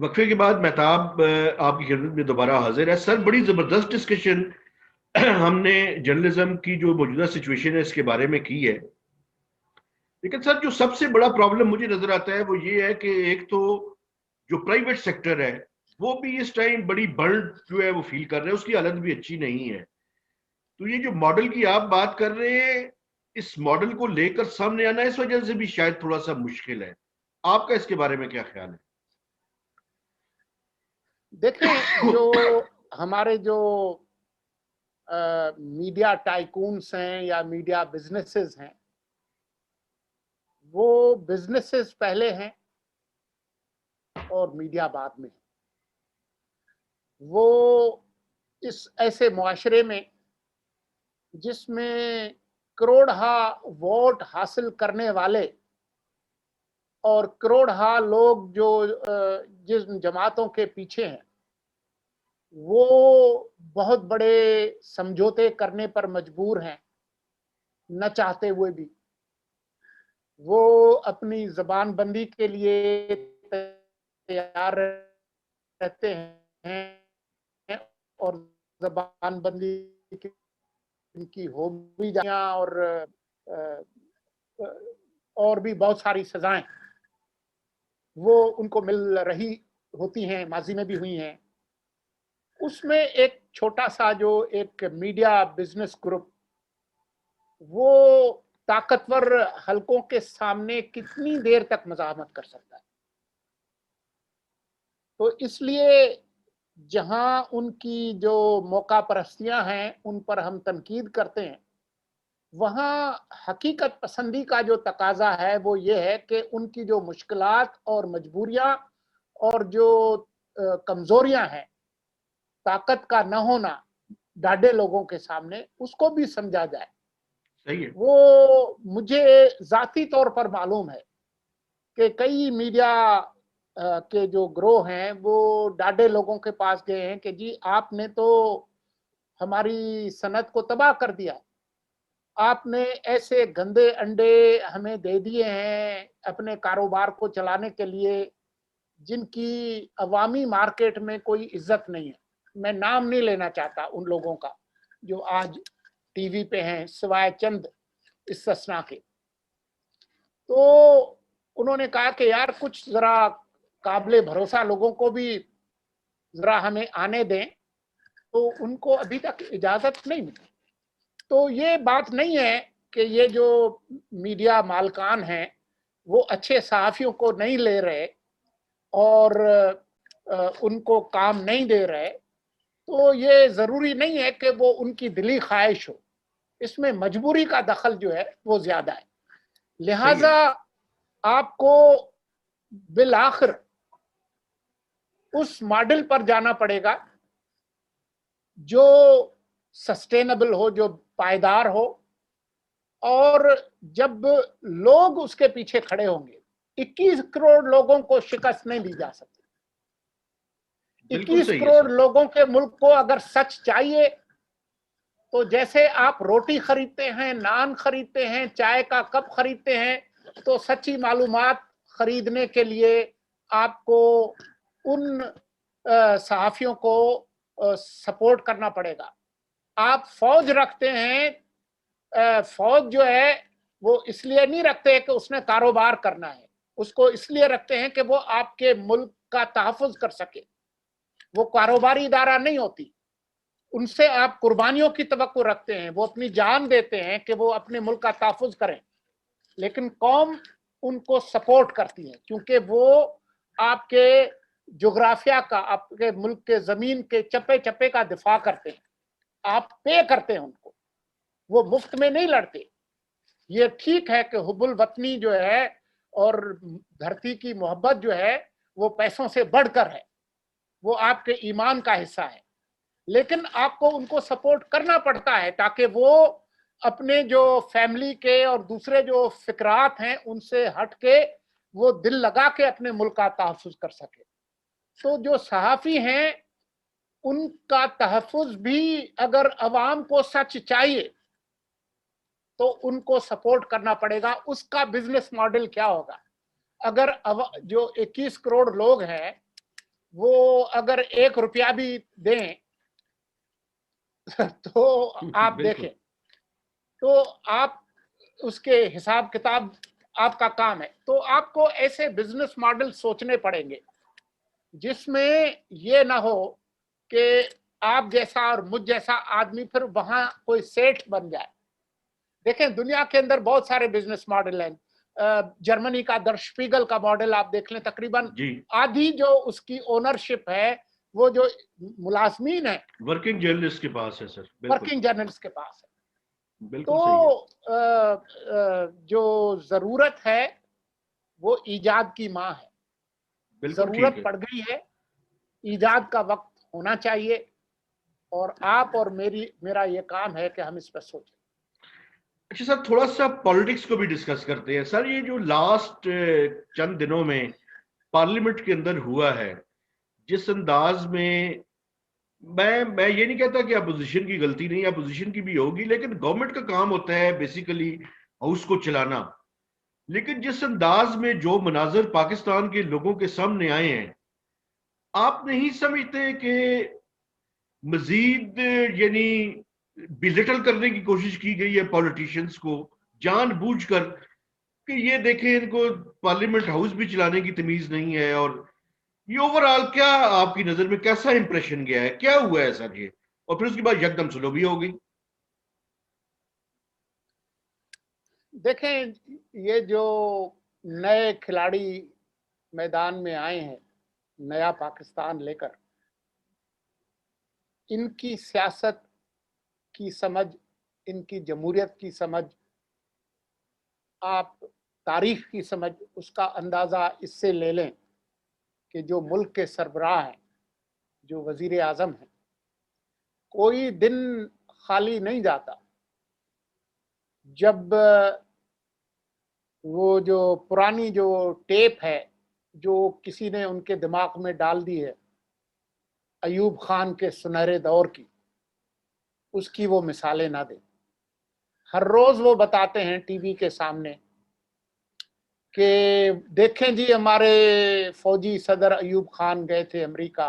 وقفے کے بعد مہتاب آپ کی خدمت میں دوبارہ حاضر ہے سر. بڑی زبردست ڈسکشن ہم نے جرنلزم کی جو موجودہ سچویشن ہے اس کے بارے میں کی ہے. لیکن سر جو سب سے بڑا پرابلم مجھے نظر آتا ہے وہ یہ ہے کہ ایک تو جو پرائیویٹ سیکٹر ہے وہ بھی اس ٹائم بڑی برڈ جو ہے وہ فیل کر رہے ہیں, اس کی حالت بھی اچھی نہیں ہے. تو یہ جو ماڈل کی آپ بات کر رہے ہیں, اس ماڈل کو لے کر سامنے آنا اس وجہ سے بھی شاید تھوڑا سا مشکل ہے. آپ کا اس کے بارے میں کیا خیال ہے؟ دیکھیں, جو ہمارے جو میڈیا ٹائکونس ہیں یا میڈیا بزنسز ہیں, وہ بزنسز پہلے ہیں اور میڈیا بعد میں. وہ اس ایسے معاشرے میں جس میں کروڑہا ووٹ حاصل کرنے والے اور کروڑہا لوگ جو جن جماعتوں کے پیچھے ہیں, وہ بہت بڑے سمجھوتے کرنے پر مجبور ہیں نہ چاہتے ہوئے بھی. وہ اپنی زبان بندی کے لیے تیار رہتے ہیں اور زبان بندی کی ہو بھی جائیں اور بھی بہت ساری سزائیں وہ ان کو مل رہی ہوتی ہیں, ماضی میں بھی ہوئی ہیں. اس میں ایک چھوٹا سا جو ایک میڈیا بزنس گروپ وہ طاقتور حلقوں کے سامنے کتنی دیر تک مزاحمت کر سکتا ہے. تو اس لیے جہاں ان کی جو موقع پرستیاں ہیں ان پر ہم تنقید کرتے ہیں, وہاں حقیقت پسندی کا جو تقاضا ہے وہ یہ ہے کہ ان کی جو مشکلات اور مجبوریاں اور جو کمزوریاں ہیں, طاقت کا نہ ہونا ڈاڈے لوگوں کے سامنے, اس کو بھی سمجھا جائے. صحیح ہے. وہ مجھے ذاتی طور پر معلوم ہے کہ کئی میڈیا کے جو گروہ ہیں وہ ڈاڈے لوگوں کے پاس گئے ہیں کہ جی آپ نے تو ہماری صنعت کو تباہ کر دیا, آپ نے ایسے گندے انڈے ہمیں دے دیے ہیں اپنے کاروبار کو چلانے کے لیے جن کی عوامی مارکیٹ میں کوئی عزت نہیں ہے. میں نام نہیں لینا چاہتا ان لوگوں کا جو آج ٹی وی پہ ہیں سوائے چند استثناء کے. تو انہوں نے کہا کہ یار کچھ ذرا قابل بھروسہ لوگوں کو بھی ذرا ہمیں آنے دیں, تو ان کو ابھی تک اجازت نہیں ملی. تو یہ بات نہیں ہے کہ یہ جو میڈیا مالکان ہیں وہ اچھے صحافیوں کو نہیں لے رہے اور ان کو کام نہیں دے رہے. تو یہ ضروری نہیں ہے کہ وہ ان کی دلی خواہش ہو, اس میں مجبوری کا دخل جو ہے وہ زیادہ ہے. لہذا آپ کو بالآخر اس ماڈل پر جانا پڑے گا جو سسٹینبل ہو, جو پائیدار ہو, اور جب لوگ اس کے پیچھے کھڑے ہوں گے. 21 کروڑ لوگوں کو شکست نہیں دی جا سکتی. 21 کروڑ لوگوں کے ملک کو اگر سچ چاہیے تو جیسے آپ روٹی خریدتے ہیں, نان خریدتے ہیں, چائے کا کپ خریدتے ہیں, تو سچی معلومات خریدنے کے لیے آپ کو ان صحافیوں کو سپورٹ کرنا پڑے گا. آپ فوج رکھتے ہیں, فوج جو ہے وہ اس لیے نہیں رکھتے کہ اس نے کاروبار کرنا ہے, اس کو اس لیے رکھتے ہیں کہ وہ آپ کے ملک کا تحفظ کر سکے. وہ کاروباری ادارہ نہیں ہوتی. ان سے آپ قربانیوں کی توقع رکھتے ہیں, وہ اپنی جان دیتے ہیں کہ وہ اپنے ملک کا تحفظ کریں, لیکن قوم ان کو سپورٹ کرتی ہے کیونکہ وہ آپ کے جغرافیہ کا, آپ کے ملک کے زمین کے چپے چپے کا دفاع کرتے ہیں. آپ پے کرتے ہیں ان کو, وہ مفت میں نہیں لڑتے. یہ ٹھیک ہے کہ حب الوطنی جو ہے اور دھرتی کی محبت جو ہے وہ پیسوں سے بڑھ کر ہے, وہ آپ کے ایمان کا حصہ ہے, لیکن آپ کو ان کو سپورٹ کرنا پڑتا ہے تاکہ وہ اپنے جو فیملی کے اور دوسرے جو فکرات ہیں ان سے ہٹ کے وہ دل لگا کے اپنے ملک کا تحفظ کر سکے. تو جو صحافی ہیں ان کا تحفظ بھی اگر عوام کو سچ چاہیے تو ان کو سپورٹ کرنا پڑے گا. اس کا بزنس ماڈل کیا ہوگا؟ اگر جو 21 کروڑ لوگ ہیں وہ اگر 1 روپیہ بھی دیں تو آپ بالکل دیکھیں، تو آپ اس کے حساب کتاب آپ کا کام ہے. تو آپ کو ایسے بزنس ماڈل سوچنے پڑیں گے جس میں یہ نہ ہو کہ آپ جیسا اور مجھ جیسا آدمی پھر وہاں کوئی سیٹھ بن جائے. دیکھیں دنیا کے اندر بہت سارے بزنس ماڈل ہیں. جرمنی کا در شپیگل کا ماڈل آپ دیکھ لیں، تقریباً جی. آدھی جو اس کی اونرشپ ہے وہ جو ملازمین ہیں ورکنگ جرنلسٹ کے پاس ہے سر. بالکل ورکنگ جرنلسٹ کے پاس ہے. بالکل صحیح ہے. تو جو ضرورت ہے وہ ایجاد کی ماں ہے. بالکل ٹھیک ضرورت ہے. پڑ گئی ہے، ایجاد کا وقت ہونا چاہیے، اور آپ اور میرا یہ کام ہے کہ ہم اس پہ سوچیں. اچھا سر، تھوڑا سا پالیٹکس کو بھی ڈسکس کرتے ہیں سر. یہ جو لاسٹ چند دنوں میں پارلیمنٹ کے اندر ہوا ہے، جس انداز میں میں یہ نہیں کہتا کہ اپوزیشن کی غلطی نہیں، اپوزیشن کی بھی ہوگی، لیکن گورنمنٹ کا کام ہوتا ہے بیسیکلی ہاؤس کو چلانا. لیکن جس انداز میں جو مناظر پاکستان کے لوگوں کے سامنے آئے ہیں، آپ نہیں سمجھتے کہ مزید یعنی بلٹل کرنے کی کوشش کی گئی ہے پولیٹیشنز کو جان بوجھ کر، کہ یہ دیکھیں ان کو پارلیمنٹ ہاؤس بھی چلانے کی تمیز نہیں ہے؟ اور یہ اوورآل کیا آپ کی نظر میں کیسا امپریشن گیا ہے، کیا ہوا ہے سر یہ؟ اور پھر اس کے بعد یکدم سلو بھی ہو گئی. دیکھیں یہ جو نئے کھلاڑی میدان میں آئے ہیں نیا پاکستان لے کر، ان کی سیاست کی سمجھ، ان کی جمہوریت کی سمجھ، آپ تاریخ کی سمجھ، اس کا اندازہ اس سے لے لیں کہ جو ملک کے سربراہ ہیں، جو وزیر اعظم ہیں، کوئی دن خالی نہیں جاتا جب وہ جو پرانی جو ٹیپ ہے جو کسی نے ان کے دماغ میں ڈال دی ہے ایوب خان کے سنہرے دور کی، اس کی وہ مثالیں نہ دیں. ہر روز وہ بتاتے ہیں ٹی وی کے سامنے کہ دیکھیں جی ہمارے فوجی صدر ایوب خان گئے تھے امریکہ،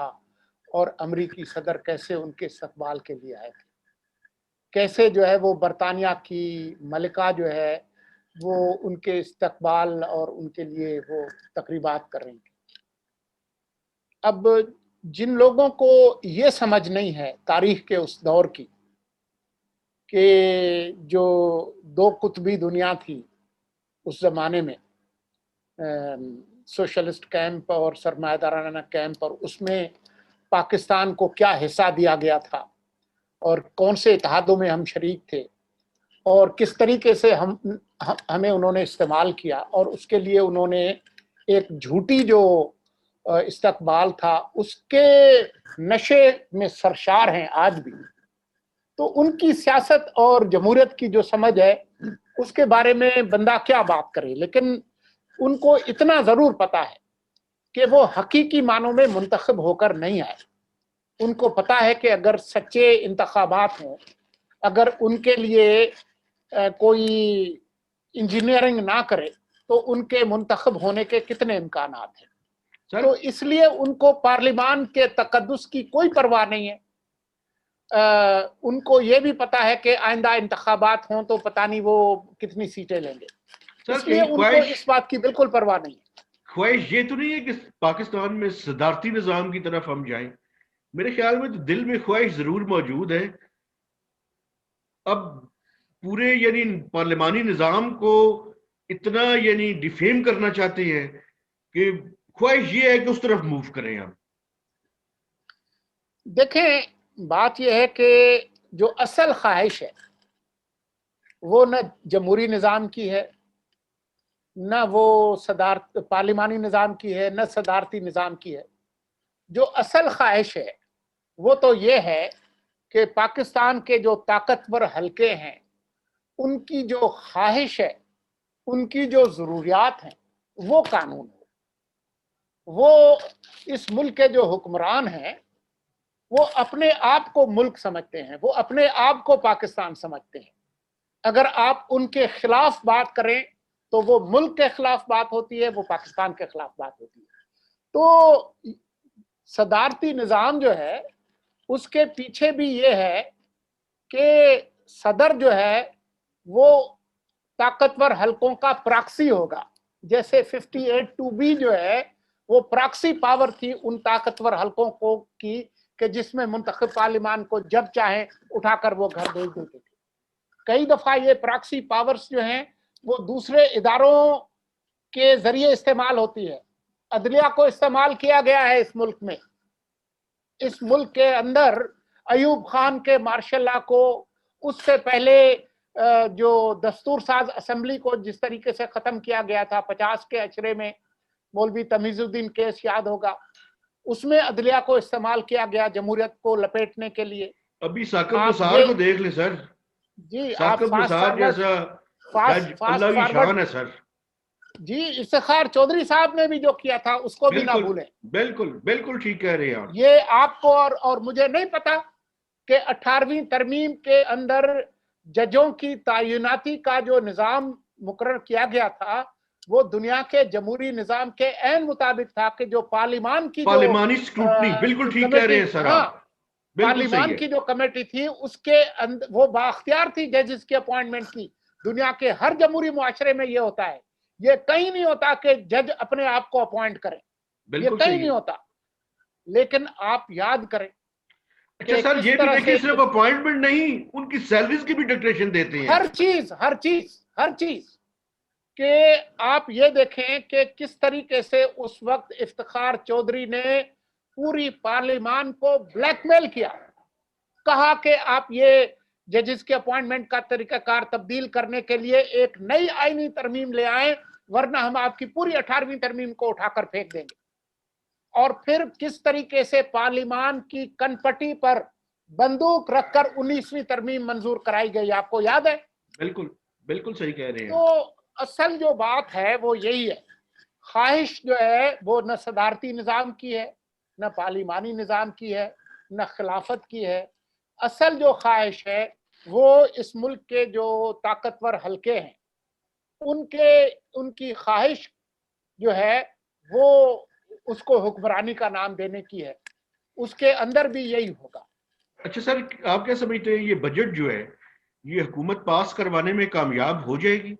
اور امریکی صدر کیسے ان کے استقبال کے لیے آئے تھے، کیسے جو ہے وہ برطانیہ کی ملکہ جو ہے وہ ان کے استقبال اور ان کے لیے وہ تقریبات کر رہی تھی. اب جن لوگوں کو یہ سمجھ نہیں ہے تاریخ کے اس دور کی کہ جو 2 قطبی دنیا تھی اس زمانے میں، سوشلسٹ کیمپ اور سرمایہ دارانہ کیمپ، اور اس میں پاکستان کو کیا حصہ دیا گیا تھا اور کون سے اتحادوں میں ہم شریک تھے اور کس طریقے سے ہمیں انہوں نے استعمال کیا، اور اس کے لیے انہوں نے ایک جھوٹی جو استقبال تھا اس کے نشے میں سرشار ہیں آج بھی. تو ان کی سیاست اور جمہوریت کی جو سمجھ ہے اس کے بارے میں بندہ کیا بات کرے، لیکن ان کو اتنا ضرور پتا ہے کہ وہ حقیقی معنوں میں منتخب ہو کر نہیں آئے. ان کو پتا ہے کہ اگر سچے انتخابات ہوں، اگر ان کے لیے کوئی انجینئرنگ نہ کرے تو ان کے منتخب ہونے کے کتنے امکانات ہیں. سر تو اس لیے ان کو پارلیمان کے تقدس کی کوئی پرواہ نہیں ہے. ان کو یہ بھی پتا ہے کہ آئندہ انتخابات ہوں تو پتہ نہیں وہ کتنی سیٹیں لیں گے، سر اس لیے کہیں ان کو اس بات کی بالکل پرواہ نہیں ہے. خواہش یہ تو نہیں ہے کہ پاکستان میں صدارتی نظام کی طرف ہم جائیں؟ میرے خیال میں تو دل میں خواہش ضرور موجود ہے. اب پورے یعنی پارلیمانی نظام کو اتنا یعنی ڈیفیم کرنا چاہتے ہیں کہ خواہش یہ ہے کہ اس طرف موو کریں ہم. دیکھیں بات یہ ہے کہ جو اصل خواہش ہے وہ نہ جمہوری نظام کی ہے، نہ وہ پارلیمانی نظام کی ہے، نہ صدارتی نظام کی ہے. جو اصل خواہش ہے وہ تو یہ ہے کہ پاکستان کے جو طاقتور حلقے ہیں ان کی جو خواہش ہے، ان کی جو ضروریات ہیں وہ قانون ہو. وہ اس ملک کے جو حکمران ہیں وہ اپنے آپ کو ملک سمجھتے ہیں، وہ اپنے آپ کو پاکستان سمجھتے ہیں. اگر آپ ان کے خلاف بات کریں تو وہ ملک کے خلاف بات ہوتی ہے، وہ پاکستان کے خلاف بات ہوتی ہے. تو صدارتی نظام جو ہے اس کے پیچھے بھی یہ ہے کہ صدر جو ہے وہ طاقتور حلقوں کا پراکسی ہوگا. جیسے 58(2)B جو ہے وہ پراکسی پاور تھی ان طاقتور حلقوں کو کی کہ جس میں منتخب پارلیمان کو جب چاہیں اٹھا کر وہ گھر بھیج دیتے تھے. کئی دفعہ یہ پراکسی پاورز جو ہیں وہ دوسرے اداروں کے ذریعے استعمال ہوتی ہے. عدلیہ کو استعمال کیا گیا ہے اس ملک میں. اس ملک کے اندر ایوب خان کے مارشل لا کو اس سے پہلے جو دستور ساز اسمبلی کو جس طریقے سے ختم کیا گیا تھا 50 کے عشرے میں، مولوی تمیز الدین کیس یاد ہوگا، اس میں عدلیہ کو استعمال کیا گیا جمہوریت کو لپیٹنے کے لیے. ابھی ثاقب آپ نثار یہ کو دیکھ لیں سر، جی آپ ثاقب فاسٹ نثار فارورڈ جیسا جج فاسٹ اللہ کی فارورڈ شان ہے سر. جی افتخار چودھری صاحب نے بھی جو کیا تھا اس کو بھی نہ بالکل بھولیں. بالکل بالکل ٹھیک کہہ رہے ہیں آپ. یہ آپ کو اور مجھے نہیں پتا کہ 18ویں ترمیم کے اندر ججوں کی تعیناتی کا جو نظام مقرر کیا گیا تھا وہ دنیا کے جمہوری نظام کے عین مطابق تھا کہ جو پارلیمان کی جو پارلیمانی سکروٹنی، بالکل ٹھیک کہہ رہے ہیں سر آپ، بالکل صحیح پارلیمان ہے. کی جو کمیٹی تھی اس کے اندر وہ بااختیار تھی ججز کی اپوائنٹمنٹ کی. دنیا کے ہر جمہوری معاشرے میں یہ ہوتا ہے. یہ کہیں نہیں ہوتا کہ جج اپنے آپ کو اپوائنٹ کریں، یہ بالکل کہیں صحیح نہیں ہے. ہوتا. لیکن آپ یاد کریں اچھا کہ سر، کس یہ بھی طرح دیکھیں سے صرف اپوائنٹمنٹ نہیں، ان کی سیلریز کی بھی ڈکلیریشن دیتے ہیں. ہر چیز کہ آپ یہ دیکھیں کہ کس طریقے سے اس وقت افتخار چودھری نے پوری پارلیمان کو بلیک میل کیا. کہا کہ آپ یہ ججز کے اپوائنٹمنٹ کا طریقہ کار تبدیل کرنے کے لیے ایک نئی آئینی ترمیم لے آئیں ورنہ ہم آپ کی پوری 18ویں ترمیم کو اٹھا کر پھینک دیں گے. اور پھر کس طریقے سے پارلیمان کی کنپٹی پر بندوق رکھ کر 19ویں ترمیم منظور کرائی گئی، آپ کو یاد ہے؟ بالکل بالکل صحیح کہہ رہے ہیں. تو اصل جو بات ہے وہ یہی ہے. خواہش جو ہے وہ نہ صدارتی نظام کی ہے، نہ پارلیمانی نظام کی ہے، نہ خلافت کی ہے. اصل جو خواہش ہے وہ اس ملک کے جو طاقتور حلقے ہیں ان کی خواہش جو ہے وہ اس کو حکمرانی کا نام دینے کی ہے. اس کے اندر بھی یہی ہوگا. اچھا سر، آپ کیا سمجھتے ہیں یہ بجٹ جو ہے یہ حکومت پاس کروانے میں کامیاب ہو جائے گی؟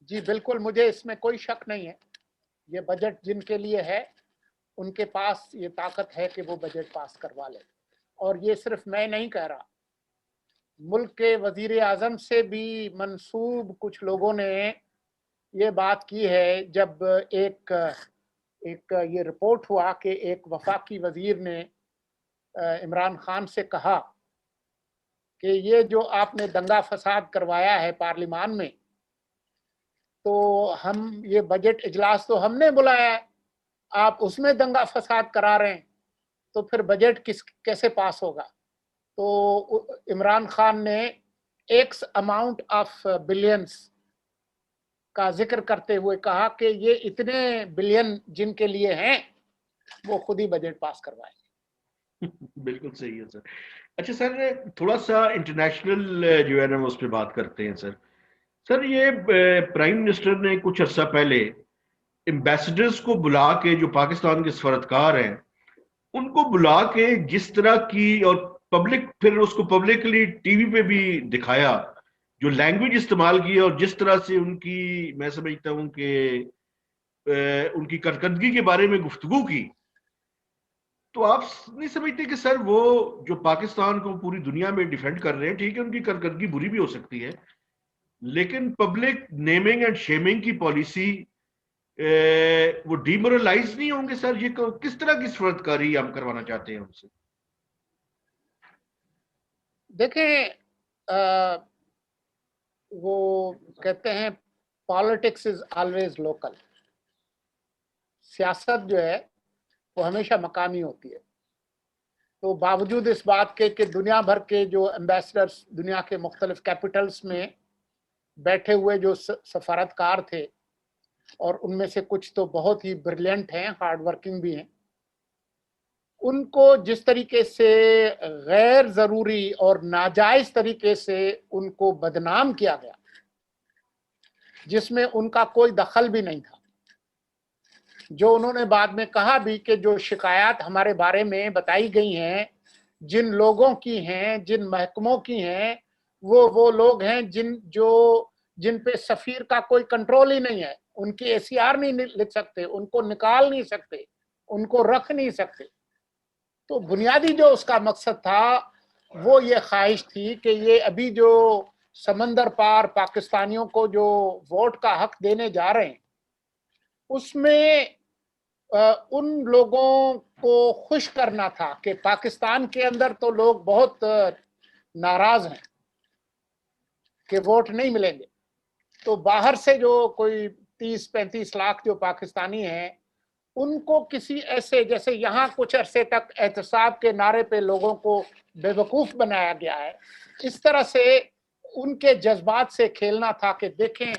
جی بالکل، مجھے اس میں کوئی شک نہیں ہے. یہ بجٹ جن کے لیے ہے ان کے پاس یہ طاقت ہے کہ وہ بجٹ پاس کروا لے. اور یہ صرف میں نہیں کہہ رہا، ملک کے وزیر اعظم سے بھی منسوب کچھ لوگوں نے یہ بات کی ہے. جب ایک یہ رپورٹ ہوا کہ ایک وفاقی وزیر نے عمران خان سے کہا کہ یہ جو آپ نے دنگا فساد کروایا ہے پارلیمان میں، تو ہم یہ بجٹ اجلاس تو ہم نے بلایا ہے، آپ اس میں دنگا فساد کرا رہے ہیں، تو پھر بجٹ کیسے پاس ہوگا؟ تو عمران خان نے ایکس اماؤنٹ آف بلینز کا ذکر کرتے ہوئے کہا کہ یہ اتنے بلین جن کے لیے ہیں وہ خود ہی بجٹ پاس کروائیں. بالکل صحیح ہے سر. اچھا سر، تھوڑا سا انٹرنیشنل جو ہے نا اس پہ بات کرتے ہیں سر. سر یہ پرائم منسٹر نے کچھ عرصہ پہلے ایمبیسڈرز کو بلا کے، جو پاکستان کے سفارتکار ہیں ان کو بلا کے جس طرح کی، اور پبلک پھر اس کو پبلکلی ٹی وی پہ بھی دکھایا، جو لینگویج استعمال کی اور جس طرح سے ان کی، میں سمجھتا ہوں کہ ان کی کارکردگی کے بارے میں گفتگو کی، تو آپ نہیں سمجھتے کہ سر وہ جو پاکستان کو پوری دنیا میں ڈیفینڈ کر رہے ہیں، ٹھیک ہے ان کی کارکردگی بری بھی ہو سکتی ہے، لیکن پبلک نیمنگ اینڈ شیمنگ کی پالیسی وہ ڈیمورلائز نہیں ہوں گے سر؟ یہ کس طرح کی سفارتکاری ہم کروانا چاہتے ہیں ان سے؟ دیکھیں وہ کہتے ہیں پالیٹکس از آلویز لوکل. سیاست جو ہے وہ ہمیشہ مقامی ہوتی ہے. تو باوجود اس بات کے کہ دنیا بھر کے جو ایمبیسڈرز دنیا کے مختلف کیپٹلز میں بیٹھے ہوئے جو سفارتکار تھے، اور ان میں سے کچھ تو بہت ہی بریلینٹ ہیں، ہارڈ ورکنگ بھی ہیں، ان کو جس طریقے سے غیر ضروری اور ناجائز طریقے سے ان کو بدنام کیا گیا، جس میں ان کا کوئی دخل بھی نہیں تھا، جو انہوں نے بعد میں کہا بھی کہ جو شکایات ہمارے بارے میں بتائی گئی ہیں جن لوگوں کی ہیں جن محکموں کی ہیں وہ لوگ ہیں جن پہ سفیر کا کوئی کنٹرول ہی نہیں ہے، ان کی ACR نہیں لکھ سکتے، ان کو نکال نہیں سکتے، ان کو رکھ نہیں سکتے۔ تو بنیادی جو اس کا مقصد تھا وہ یہ خواہش تھی کہ یہ ابھی جو سمندر پار پاکستانیوں کو جو ووٹ کا حق دینے جا رہے ہیں اس میں ان لوگوں کو خوش کرنا تھا کہ پاکستان کے اندر تو لوگ بہت ناراض ہیں کہ ووٹ نہیں ملیں گے، تو باہر سے جو کوئی 30-35 لاکھ جو پاکستانی ہیں ان کو کسی ایسے جیسے یہاں کچھ عرصے تک احتساب کے نعرے پہ لوگوں کو بے وقوف بنایا گیا ہے، اس طرح سے ان کے جذبات سے کھیلنا تھا کہ دیکھیں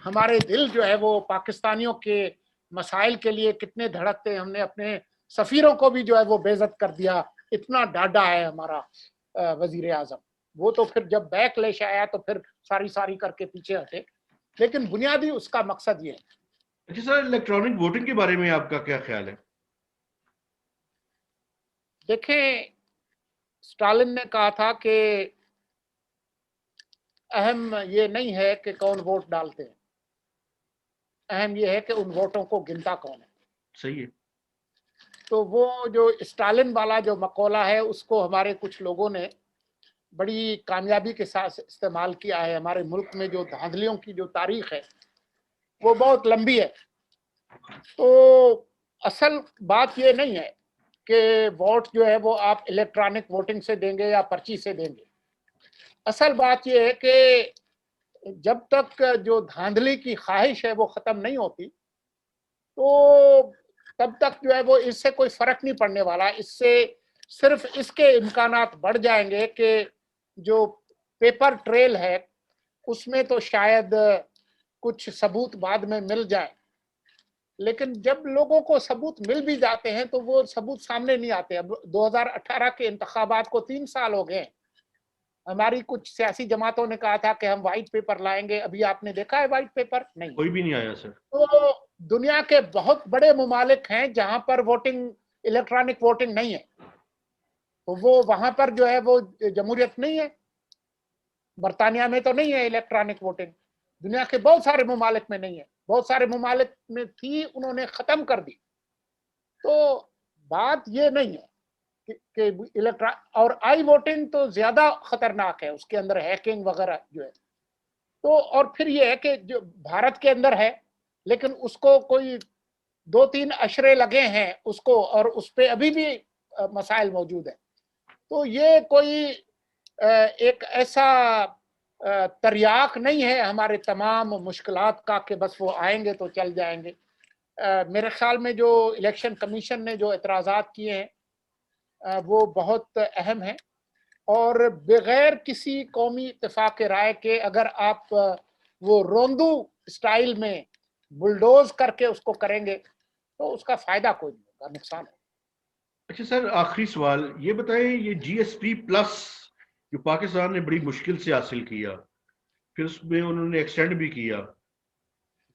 ہمارے دل جو ہے وہ پاکستانیوں کے مسائل کے لیے کتنے دھڑکتے ہیں، ہم نے اپنے سفیروں کو بھی جو ہے وہ بے عزت کر دیا، اتنا ڈاڈا ہے ہمارا وزیر اعظم۔ وہ تو پھر جب بیک لیش آیا تو پھر ساری کر کے پیچھے ہٹے، لیکن بنیادی اس کا مقصد یہ ہے۔ اچھا سر، الیکٹرانک ووٹنگ کے بارے میں آپ کا کیا خیال ہے؟ دیکھیں اسٹالن نے کہا تھا کہ اہم یہ نہیں ہے کہ کون ووٹ ڈالتے ہیں، اہم یہ ہے کہ ان ووٹوں کو گنتا کون ہے۔ صحیح ہے۔ تو وہ جو اسٹالن والا جو مقولہ ہے اس کو ہمارے کچھ لوگوں نے بڑی کامیابی کے ساتھ استعمال کیا ہے۔ ہمارے ملک میں جو دھاندلیوں کی جو تاریخ ہے وہ بہت لمبی ہے۔ تو اصل بات یہ نہیں ہے کہ ووٹ جو ہے وہ آپ الیکٹرانک ووٹنگ سے دیں گے یا پرچی سے دیں گے۔ اصل بات یہ ہے کہ جب تک جو دھاندلی کی خواہش ہے وہ ختم نہیں ہوتی تو تب تک جو ہے وہ اس سے کوئی فرق نہیں پڑنے والا۔ اس سے صرف اس کے امکانات بڑھ جائیں گے کہ جو پیپر ٹریل ہے اس میں تو شاید کچھ ثبوت بعد میں مل جائیں، لیکن جب لوگوں کو ثبوت مل بھی جاتے ہیں تو وہ ثبوت سامنے نہیں آتے۔ اب 2018 کے انتخابات کو 3 سال ہو گئے، ہماری کچھ سیاسی جماعتوں نے کہا تھا کہ ہم وائٹ پیپر لائیں گے، ابھی آپ نے دیکھا ہے وائٹ پیپر؟ نہیں۔ کوئی بھی نہیں آیا سر۔ تو دنیا کے بہت بڑے ممالک ہیں جہاں پر ووٹنگ الیکٹرانک ووٹنگ نہیں ہے، تو وہ وہاں پر جو ہے وہ جمہوریت نہیں ہے۔ برطانیہ میں تو نہیں ہے الیکٹرانک ووٹنگ، دنیا کے بہت سارے ممالک میں نہیں ہے، بہت سارے ممالک میں تھی انہوں نے ختم کر دی۔ تو بات یہ نہیں ہے کہ اور آئی ووٹنگ تو زیادہ خطرناک ہے، اس کے اندر ہیکنگ وغیرہ جو ہے۔ تو اور پھر یہ ہے کہ جو بھارت کے اندر ہے لیکن اس کو کوئی 2-3 اشرے لگے ہیں اس کو، اور اس پہ ابھی بھی مسائل موجود ہیں۔ تو یہ کوئی ایک ایسا تریاق نہیں ہے ہمارے تمام مشکلات کا کہ بس وہ آئیں گے تو چل جائیں گے۔ میرے خیال میں جو الیکشن کمیشن نے جو اعتراضات کیے ہیں وہ بہت اہم ہیں، اور بغیر کسی قومی اتفاق رائے کے اگر آپ وہ روندو اسٹائل میں بلڈوز کر کے اس کو کریں گے تو اس کا فائدہ کوئی نہیں ہوگا، نقصان ہے۔ اچھا سر، آخری سوال یہ بتائیں، یہ GSP+ جو پاکستان نے بڑی مشکل سے حاصل کیا، پھر اس میں انہوں نے ایکسٹینڈ بھی کیا،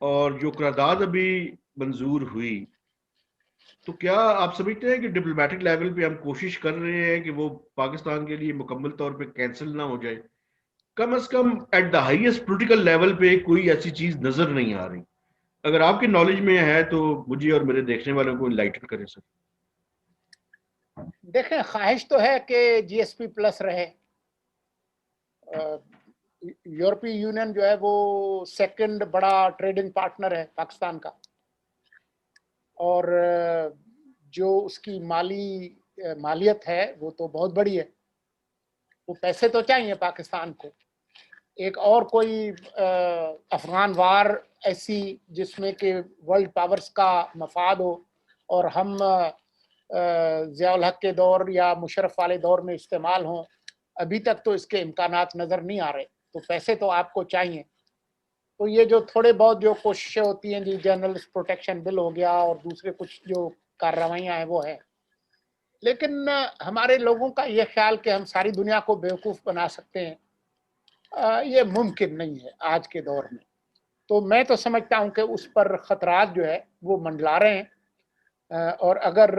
اور جو قرارداد ابھی منظور ہوئی، تو کیا آپ سمجھتے ہیں کہ ڈپلومیٹک لیول پہ ہم کوشش کر رہے ہیں کہ وہ پاکستان کے لیے مکمل طور پہ کینسل نہ ہو جائے؟ کم از کم at the highest political level پہ کوئی ایسی چیز نظر نہیں آ رہی۔ اگر آپ کے نالج میں ہے تو مجھے اور میرے دیکھنے والوں کو انلائٹن کریں سر۔ دیکھیں خواہش تو ہے کہ GSP+ رہے۔ یورپی یونین جو ہے وہ سیکنڈ بڑا ٹریڈنگ پارٹنر ہے پاکستان کا، اور جو اس کی مالیت ہے وہ تو بہت بڑی ہے، وہ پیسے تو چاہیے پاکستان کو۔ ایک اور کوئی افغان وار ایسی جس میں کہ ورلڈ پاورز کا مفاد ہو اور ہم ضیاء الحق کے دور یا مشرف والے دور میں استعمال ہوں، ابھی تک تو اس کے امکانات نظر نہیں آ رہے، تو پیسے تو آپ کو چاہیے۔ تو یہ جو تھوڑے بہت جو کوششیں ہوتی ہیں، جی جرنلسٹ پروٹیکشن بل ہو گیا اور دوسرے کچھ جو کارروائیاں ہیں وہ ہیں، لیکن ہمارے لوگوں کا یہ خیال کہ ہم ساری دنیا کو بیوقوف بنا سکتے ہیں، یہ ممکن نہیں ہے آج کے دور میں۔ تو میں تو سمجھتا ہوں کہ اس پر خطرات جو ہے وہ منڈلا رہے ہیں، اور اگر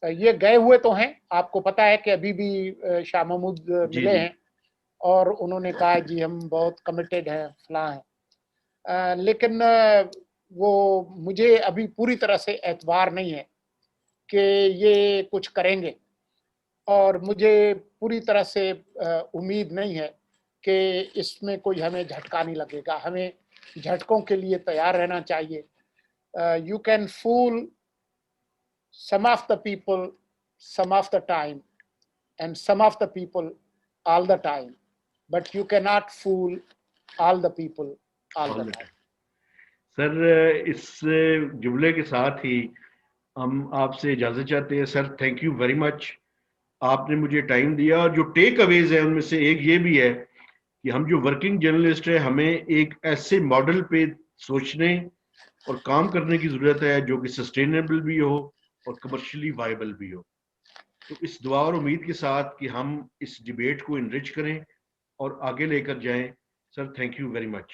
یہ گئے ہوئے تو ہیں، آپ کو پتا ہے کہ ابھی بھی شاہ محمود ملے ہیں اور انہوں نے کہا جی ہم بہت کمیٹڈ ہیں، فلاں ہیں، لیکن وہ مجھے ابھی پوری طرح سے اعتبار نہیں ہے کہ یہ کچھ کریں گے، اور مجھے پوری طرح سے امید نہیں ہے کہ اس میں کوئی ہمیں جھٹکا نہیں لگے گا. ہمیں جھٹکوں کے لیے تیار رہنا چاہیے. You can fool some of the people some of the time and some of the people all the time, but you cannot fool all the people all the time. سر اس جملے کے ساتھ ہی ہم آپ سے اجازت چاہتے ہیں. Sir thank you very much, آپ نے مجھے ٹائم دیا. اور جو ٹیک اویز ہیں ان میں سے ایک یہ بھی ہے کہ ہم جو ورکنگ جرنلسٹ ہیں ہمیں ایک ایسے ماڈل پہ سوچنے اور کام کرنے کی ضرورت ہے جو کہ سسٹینیبل بھی ہو اور کمرشلی وائبل بھی ہو. تو اس دعا اور امید کے ساتھ کہ ہم اس ڈیبیٹ کو انرچ کریں اور آگے لے کر جائیں. Sir thank you very much.